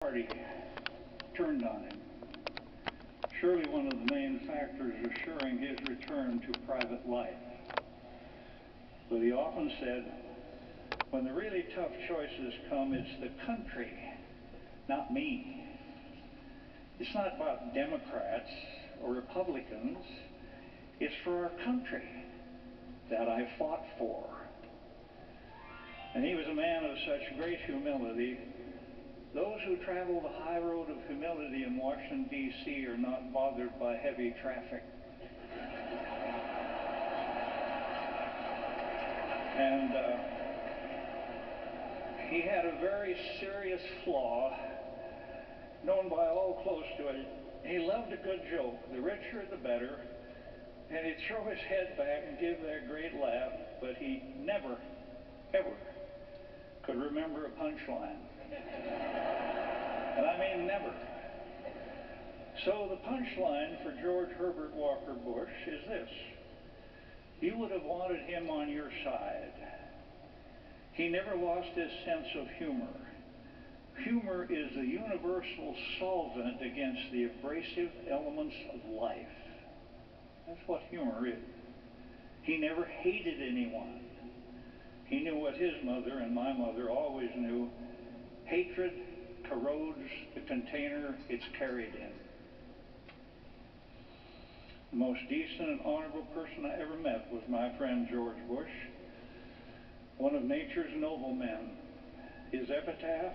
Party turned on him. Surely one of the main factors assuring his return to private life. But he often said, when the really tough choices come, it's the country, not me. It's not about Democrats or Republicans. It's for our country that I fought for. And he was a man of such great humility. Those who travel the high road of humility in Washington, D.C. are not bothered by heavy traffic. And he had a very serious flaw, known by all close to it. He loved a good joke. The richer, the better. And he'd throw his head back and give that great laugh, but he never, ever could remember a punchline. And I mean never. So the punchline for George Herbert Walker Bush is this. You would have wanted him on your side. He never lost his sense of humor. Humor is the universal solvent against the abrasive elements of life. That's what humor is. He never hated anyone. He knew what his mother and my mother always knew. Hatred corrodes the container it's carried in. The most decent and honorable person I ever met was my friend George Bush, one of nature's noble men. His epitaph,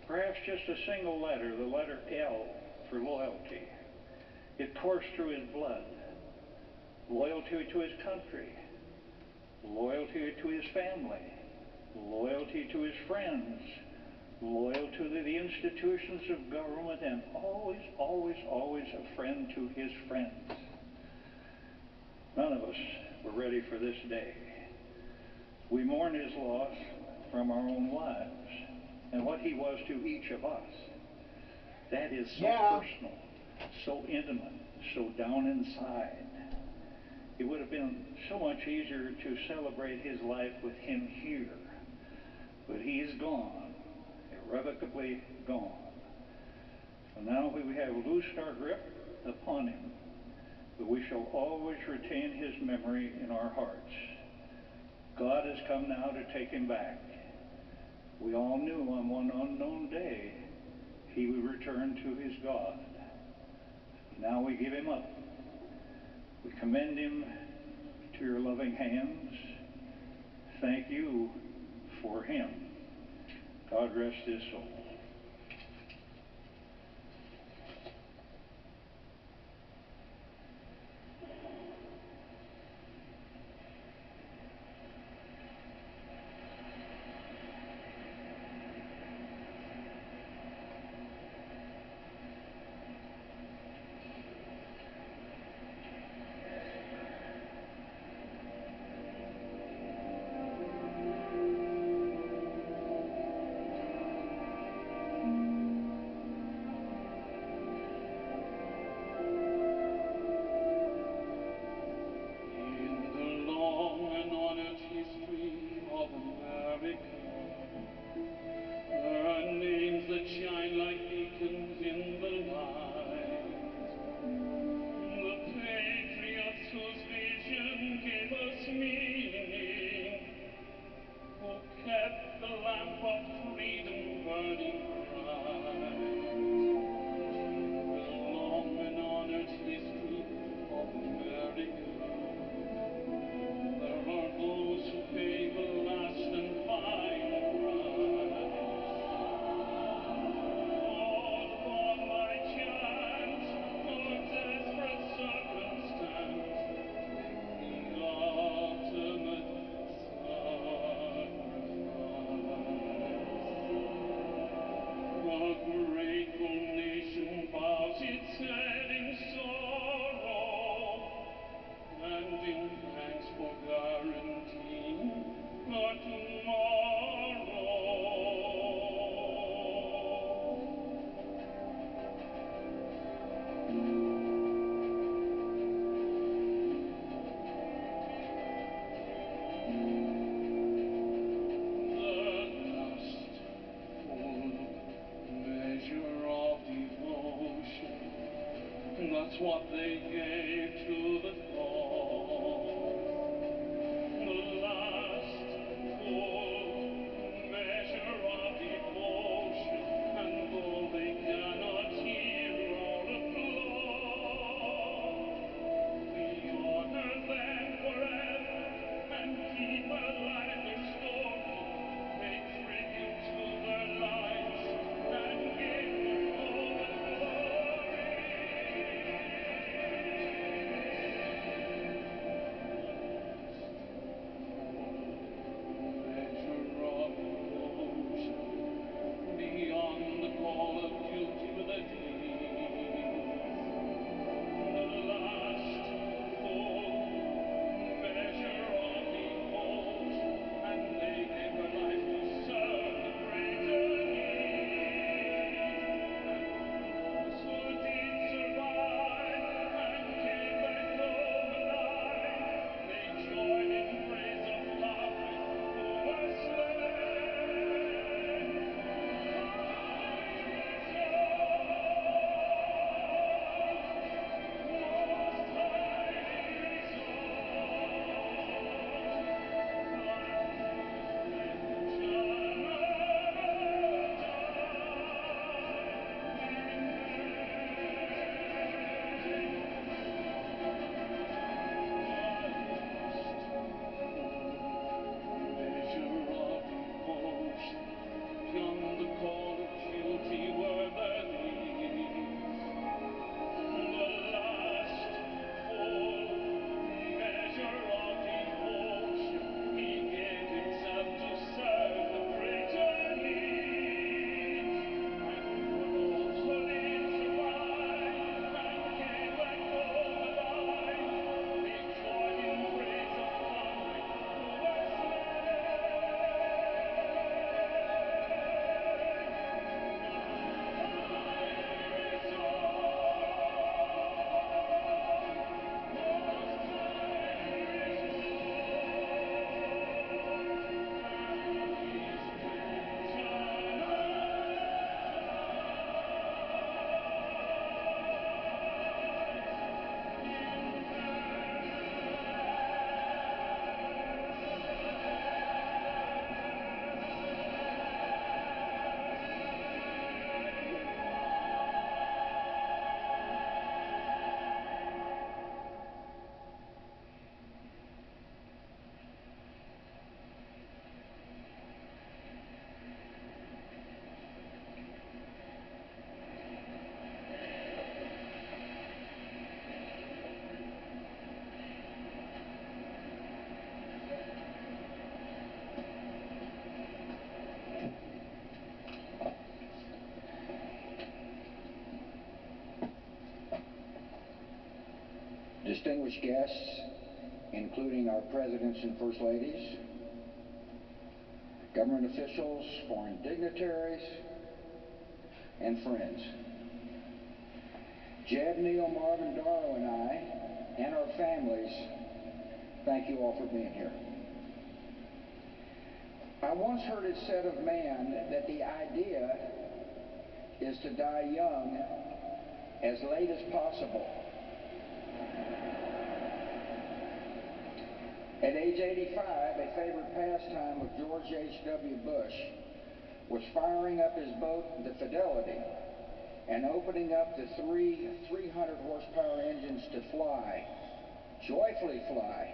perhaps just a single letter, the letter L for loyalty. It coursed through his blood. Loyalty to his country, loyalty to his family, loyalty to his friends, loyalty to the institutions of government, and always, always, always a friend to his friends. None of us were ready for this day. We mourn his loss from our own lives and what he was to each of us. That is so personal, so intimate, so down inside. It would have been so much easier to celebrate his life with him here. But he is gone, irrevocably gone. So now we have loosed our grip upon him, but we shall always retain his memory in our hearts. God has come now to take him back. We all knew on one unknown day he would return to his God. Now we give him up. We commend him to your loving hands. Thank you for him. God rest his soul. just what they gave to the throng. The last full measure of devotion, and though they cannot hear all applause, we honor them forever and keep alive their story, pay tribute to their lives, and give them all the glory. Measure of devotion, beyond the call of duty with a deed. The last full measure of devotion, and they gave their life to serve the greater need. And those who did survive and came back home alive, they joined in praise of comrades who were slain. High rejoice, most highly measure of devotion, beyond the call of duty were the these. The last full measure of devotion, he gave himself to serve the greater need. And for those who did survive and came back home alive, they joined in praise of comrades who were slain. Distinguished guests, including our presidents and first ladies, government officials, foreign dignitaries, and friends. Jeb, Neil, Marvin, Darrow, and I, and our families, thank you all for being here. I once heard it said of man that the idea is to die young as late as possible. At age 85, a favorite pastime of George H.W. Bush was firing up his boat, the Fidelity, and opening up the three 300-horsepower engines to fly, joyfully fly,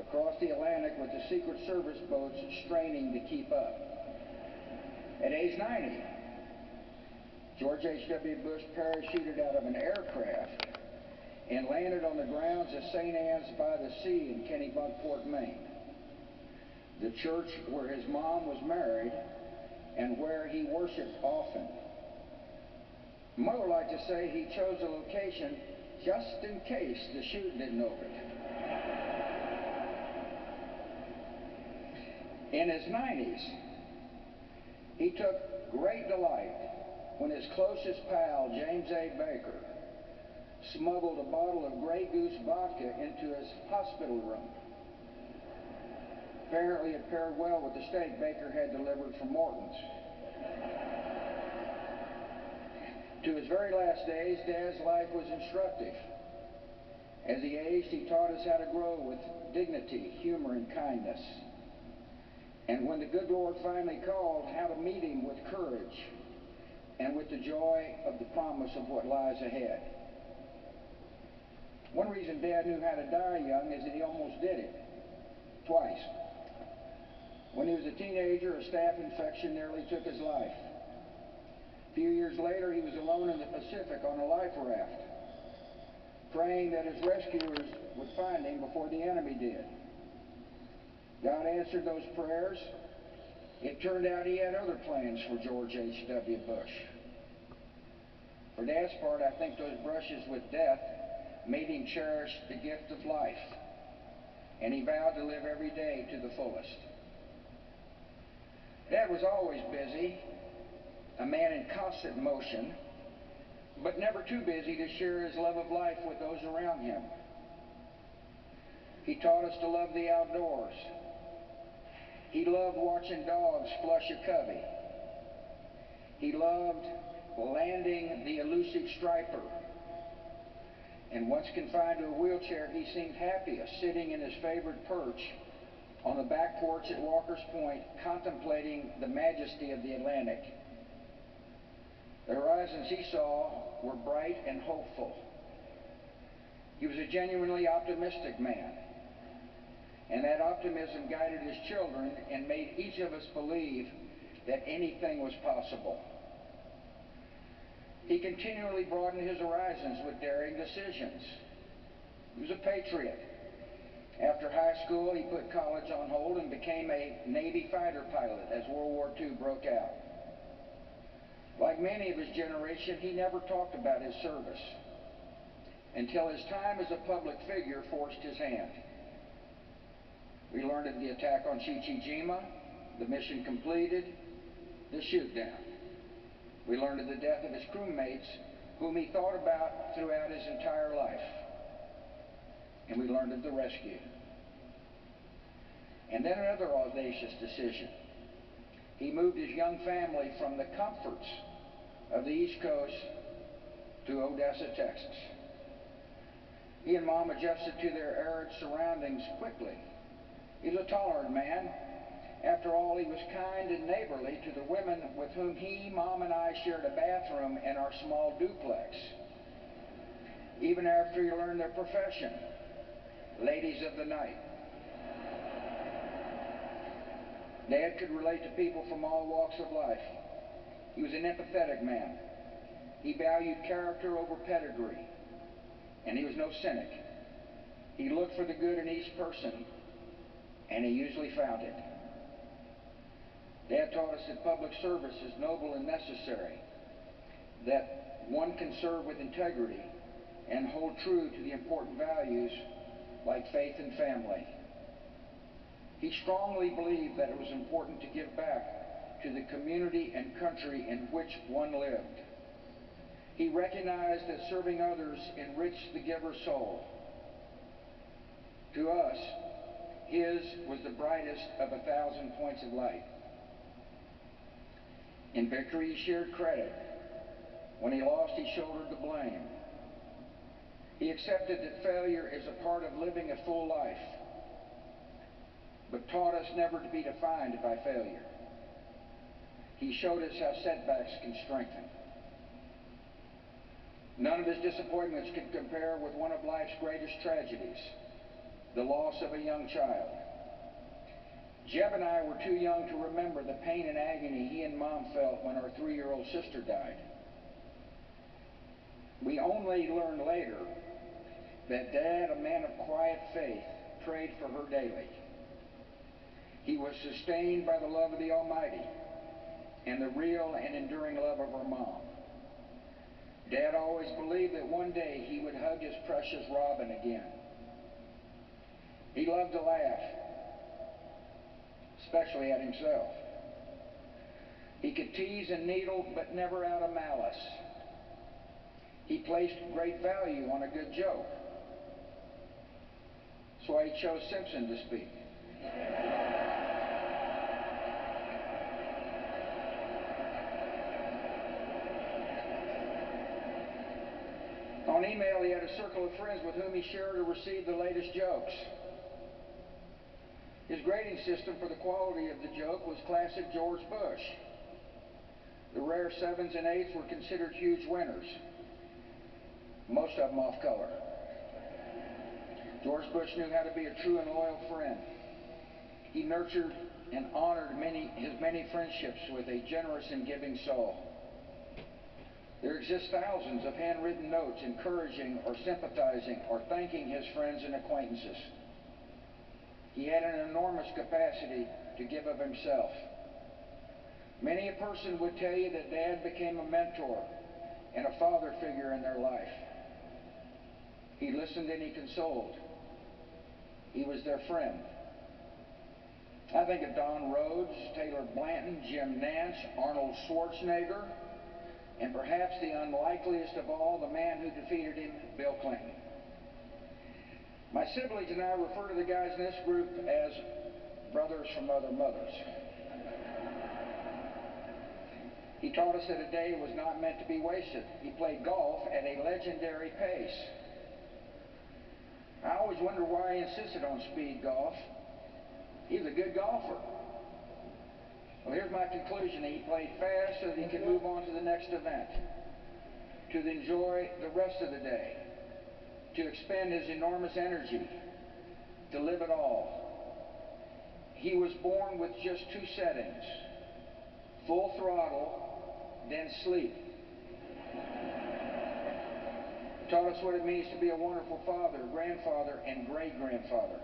across the Atlantic with the Secret Service boats straining to keep up. At age 90, George H.W. Bush parachuted out of an aircraft and landed on the grounds of St. Anne's by the Sea in Kennebunkport, Maine, the church where his mom was married and where he worshiped often. Mother liked to say he chose a location just in case the chute didn't open. In his 90s, he took great delight when his closest pal, James A. Baker, smuggled a bottle of Grey Goose vodka into his hospital room. Apparently it paired well with the steak Baker had delivered from Morton's. To his very last days, Dad's life was instructive. As he aged, he taught us how to grow with dignity, humor, and kindness. And when the good Lord finally called, how to meet him with courage and with the joy of the promise of what lies ahead. One reason Dad knew how to die young is that he almost did it. Twice. When he was a teenager, a staph infection nearly took his life. A few years later, he was alone in the Pacific on a life raft, praying that his rescuers would find him before the enemy did. God answered those prayers. It turned out he had other plans for George H.W. Bush. For Dad's part, I think those brushes with death made him cherish the gift of life, and he vowed to live every day to the fullest. Dad was always busy, a man in constant motion, but never too busy to share his love of life with those around him. He taught us to love the outdoors. He loved watching dogs flush a covey. He loved landing the elusive striper. And once confined to a wheelchair, he seemed happiest sitting in his favorite perch on the back porch at Walker's Point, contemplating the majesty of the Atlantic. The horizons he saw were bright and hopeful. He was a genuinely optimistic man, and that optimism guided his children and made each of us believe that anything was possible. He continually broadened his horizons with daring decisions. He was a patriot. After high school, he put college on hold and became a Navy fighter pilot as World War II broke out. Like many of his generation, he never talked about his service until his time as a public figure forced his hand. We learned of the attack on Chichijima, the mission completed, the shoot-down. We learned of the death of his crewmates, whom he thought about throughout his entire life. And we learned of the rescue. And then another audacious decision. He moved his young family from the comforts of the East Coast to Odessa, Texas. He and Mom adjusted to their arid surroundings quickly. He was a tolerant man. After all, he was kind and neighborly to the women with whom he, Mom, and I shared a bathroom in our small duplex. Even after he learned their profession, ladies of the night. Dad could relate to people from all walks of life. He was an empathetic man. He valued character over pedigree, and he was no cynic. He looked for the good in each person, and he usually found it. Dad taught us that public service is noble and necessary, that one can serve with integrity and hold true to the important values like faith and family. He strongly believed that it was important to give back to the community and country in which one lived. He recognized that serving others enriched the giver's soul. To us, his was the brightest of 1,000 points of light. In victory, he shared credit. When he lost, he shouldered the blame. He accepted that failure is a part of living a full life, but taught us never to be defined by failure. He showed us how setbacks can strengthen. None of his disappointments could compare with one of life's greatest tragedies, the loss of a young child. Jeb and I were too young to remember the pain and agony he and Mom felt when our 3-year-old sister died. We only learned later that Dad, a man of quiet faith, prayed for her daily. He was sustained by the love of the Almighty and the real and enduring love of our Mom. Dad always believed that one day he would hug his precious Robin again. He loved to laugh, especially at himself. He could tease and needle, but never out of malice. He placed great value on a good joke. That's why he chose Simpson to speak. On email, he had a circle of friends with whom he shared or received the latest jokes. His grading system for the quality of the joke was classic George Bush. The rare 7s and 8s were considered huge winners, most of them off color. George Bush knew how to be a true and loyal friend. He nurtured and honored his many friendships with a generous and giving soul. There exist thousands of handwritten notes encouraging or sympathizing or thanking his friends and acquaintances. He had an enormous capacity to give of himself. Many a person would tell you that Dad became a mentor and a father figure in their life. He listened and he consoled. He was their friend. I think of Don Rhodes, Taylor Blanton, Jim Nance, Arnold Schwarzenegger, and perhaps the unlikeliest of all, the man who defeated him, Bill Clinton. My siblings and I refer to the guys in this group as brothers from other mothers. He taught us that a day was not meant to be wasted. He played golf at a legendary pace. I always wonder why he insisted on speed golf. He was a good golfer. Well, here's my conclusion. He played fast so that he could move on to the next event, to enjoy the rest of the day, to expend his enormous energy, to live it all. He was born with just two settings: full throttle, then sleep. Taught us what it means to be a wonderful father, grandfather, and great-grandfather.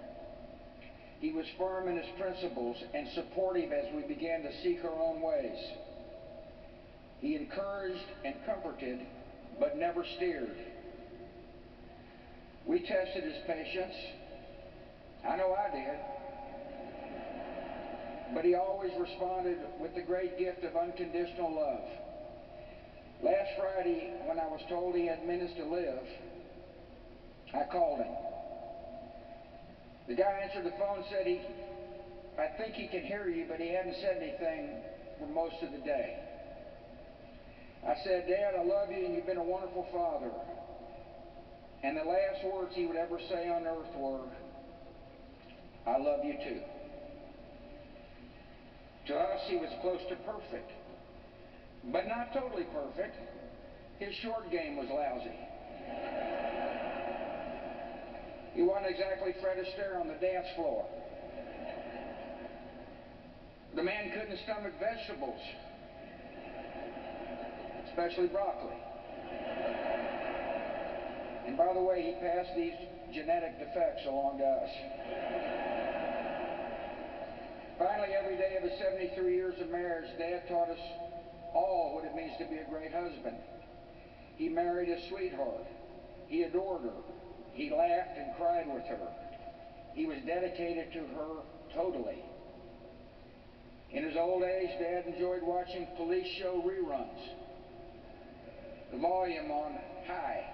He was firm in his principles and supportive as we began to seek our own ways. He encouraged and comforted, but never steered. We tested his patience. I know I did. But he always responded with the great gift of unconditional love. Last Friday, when I was told he had minutes to live, I called him. The guy answered the phone and said, I think he can hear you, but he hadn't said anything for most of the day. I said, Dad, I love you and you've been a wonderful father. And the last words he would ever say on earth were, I love you too. To us, he was close to perfect, but not totally perfect. His short game was lousy. He wasn't exactly Fred Astaire on the dance floor. The man couldn't stomach vegetables, especially broccoli. And by the way, he passed these genetic defects along to us. Finally, every day of his 73 years of marriage, Dad taught us all what it means to be a great husband. He married a sweetheart. He adored her. He laughed and cried with her. He was dedicated to her totally. In his old age, Dad enjoyed watching police show reruns, the volume on high,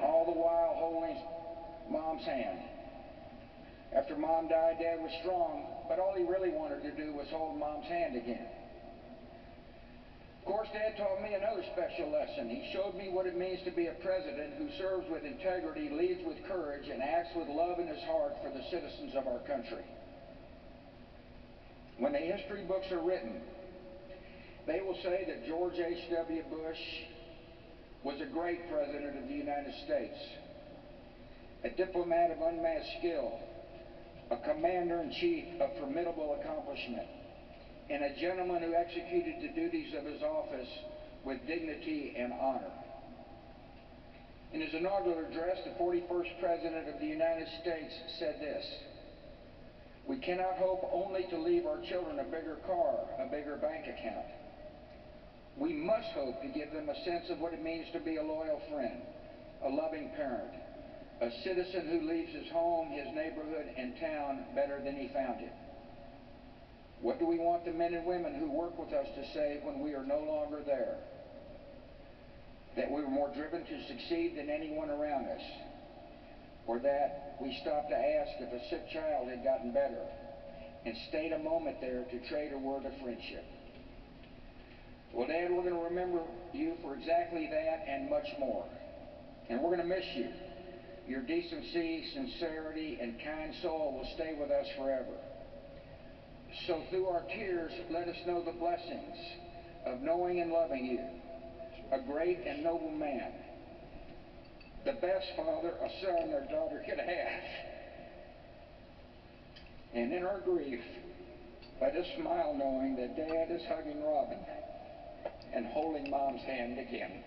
all the while holding Mom's hand. After Mom died, Dad was strong, but all he really wanted to do was hold Mom's hand again. Of course, Dad taught me another special lesson. He showed me what it means to be a president who serves with integrity, leads with courage, and acts with love in his heart for the citizens of our country. When the history books are written, they will say that George H.W. Bush was a great president of the United States, a diplomat of unmatched skill, a commander-in-chief of formidable accomplishment, and a gentleman who executed the duties of his office with dignity and honor. In his inaugural address, the 41st President of the United States said this: "We cannot hope only to leave our children a bigger car, a bigger bank account. We must hope to give them a sense of what it means to be a loyal friend, a loving parent, a citizen who leaves his home, his neighborhood, and town better than he found it. What do we want the men and women who work with us to say when we are no longer there? That we were more driven to succeed than anyone around us, or that we stopped to ask if a sick child had gotten better and stayed a moment there to trade a word of friendship." Well, Dad, we're going to remember you for exactly that and much more. And we're going to miss you. Your decency, sincerity, and kind soul will stay with us forever. So through our tears, let us know the blessings of knowing and loving you, a great and noble man, the best father a son or daughter could have. And in our grief, let us smile knowing that Dad is hugging Robin and holding Mom's hand again.